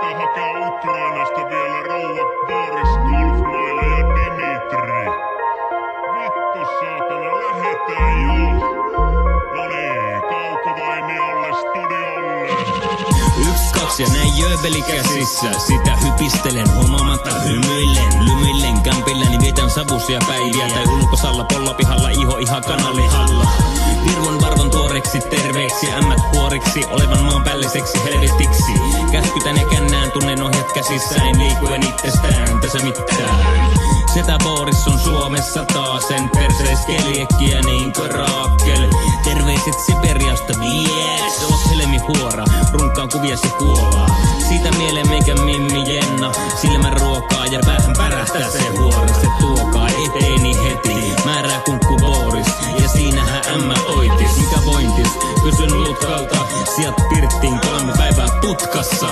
Pitää hakea Ukrainasta vielä rouva Boris Golfmailla ja Dimitri. Vittu saatana, lähetään jo. Noniin, Kaukovainiolle studiolle. 1, 2 ja näin jööveli käsissä. Sitä hypistelen huomaamatta lymyillen kämpilläni vietän savusia päiviä. Tai ulkosalla pollapihalla iho ihan kanalihalla. Virvon varvon tuoreksi terveeksi ämmät huoriksi. Olevan maanpäälliseksi helvetiksi. Käskytän ja kännään tunnen ohjat käsissäin. Liikuen itsestään tässä mitään. Setä Boris on Suomessa taasen persees keliekkiä niin kuin Raakel. Terveiset Siberiasta vies. Oot helmi huora, runkaan kuvia se kuolaa. Siitä mieleen meikä mimmi Jenna. Silmän ruokaa ja päähän pärähtää se huora. Se tuokaa eteeni heti. Määrää kunkku Boris. Ja siinähän ämmä oitis. Mikä vointis? Kysyn Lutkalta. Sijat pirttiin 3 päivää putkassa.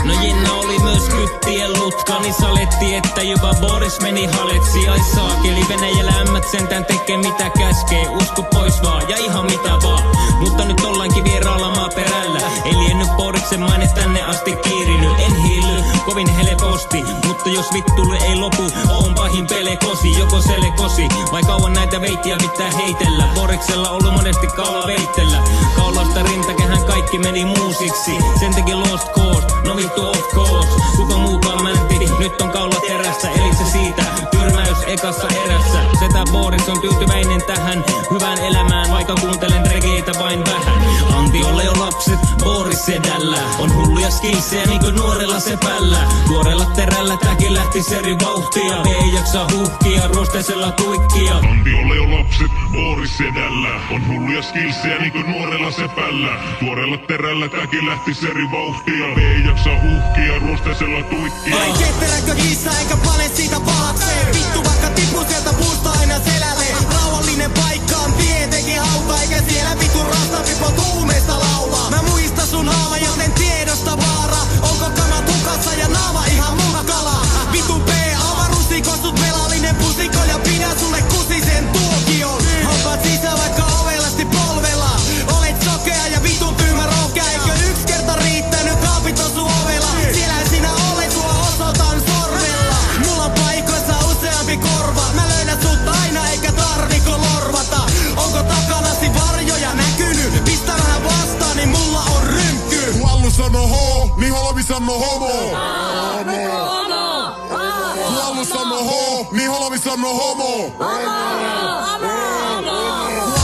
No Jenna oli myös kyttien lutka. Niin saletti, että jopa Boris meni haletsi. Ai saakeli, Venäjällä ämmät sentään tekee mitä käskee. Usko pois vaan ja ihan mitä vaan. Mutta nyt ollaankin vieraalla maaperällä. Eli en nyt Boriksen maine tänne asti kiirinyt. En hiily kovin helposti. Mutta jos vittulu ei lopu, oon pahin pelekosi. Joko selekosi, vai kauan näitä veittiä pitää heitellä. Boriksella ollut monesti kaula veittellä. Kaulasta rintakehän kaikki meni muusiksi. Sen teki Lost Cause, no vittu of course. Kuka muukaan mänti, nyt on kaula terässä. Eli se siitä, tyrmäys ekassa erässä. Setä Boris on tyytyväinen tähän hyvään elämään. Vaikka kuuntelen regeitä vain vähän. Antiolle jo lapset, Boris sedällä. On hulluja skillsejä niinku nuorella sepällä. Tuoreella terällä tämäkin lähti eri vauhtia. Ei jaksa huhkia, ruosteisella tuikkia. Antiolle jo lapset, Boris sedällä. On hulluja skillsejä niinku nuorella sepällä. Tuoreella terällä tämäkin lähti eri vauhtia. Ei jaksa huhkia, ruosteisella tuikkia. Vai ketteräkö kissa enkä pane siitä pahakseen. Vittu vaikka tipu sieltä puusta aina selälle. Rauhallinen paikka on tietenkin hauta. Eikä siellä vittu rastapipo tuumeista laulaa. Mä muista sun haava, joten tiedosta vaara. Onko kama tukassa ja naama ihan munkala? Vitu P, avaruussikostut velallinen pusikko. Ja pidä sulle kusisen tuokion. Hompat sisä vaikka ovelasti polvella. Olet sokea ja vitun tyhmä rohkea. Eikö 1 kerta riittänyt kaapit on sun ovella? Siellähän sinä olet, sua osoitan sormella. Mulla on paikoissa useampi korva. Mä löydän sut aina eikä tarviko lorvata. Onko takanasi varjoja näkynyt? Pistä vähän vastaan, niin mulla on rynkky. Kun Allu sano ho, niin Holmi sano homo. Kun Allu sano ho, niin Holmi sano homo. Kun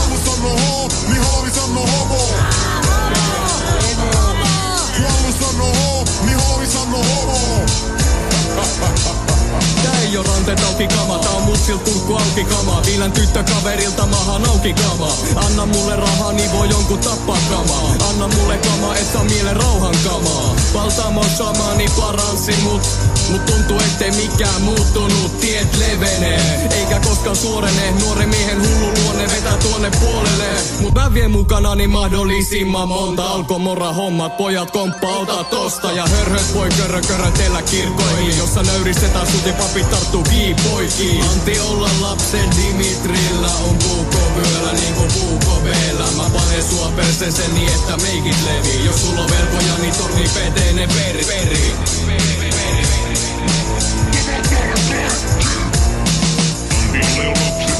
Allu sano ho, niin Holmi sano homo. Kun Allu sano ho, niin Holmi sano homo. Tää ei oo ranteet auki kama, tää on mussil kurkku auki kama. Viilän tyttökaverilta mahan auki kama. Anna mulle rahaa, niin voi jonkun tappaa kamaa. Anna mulle kama, et saa mielen rauhan kamaa. Valtaamo shamaani paranssi mut tuntuu ettei mikään muuttunut. Tiet levenee, eikä koskaan suorene. Nuoren miehen hullu luonne vetää tuonne puolelle. Mut mä vien mukanani mahdollisimman monta. Alkomora hommat, pojat komppaa, ota tosta. Ja hörhöt voi körötellä kirkkoihin, jossa nöyristetään sut ja papit tarttuu kiipoikiin. Anti olla lapsen Dimitrillä on puukko vyöllä niinku puukko veellä. Mä panen sua perseeseen niin että meikit levii. Jos sulla on velkoja niin torni petee ne peri. Antiolle jo lapset,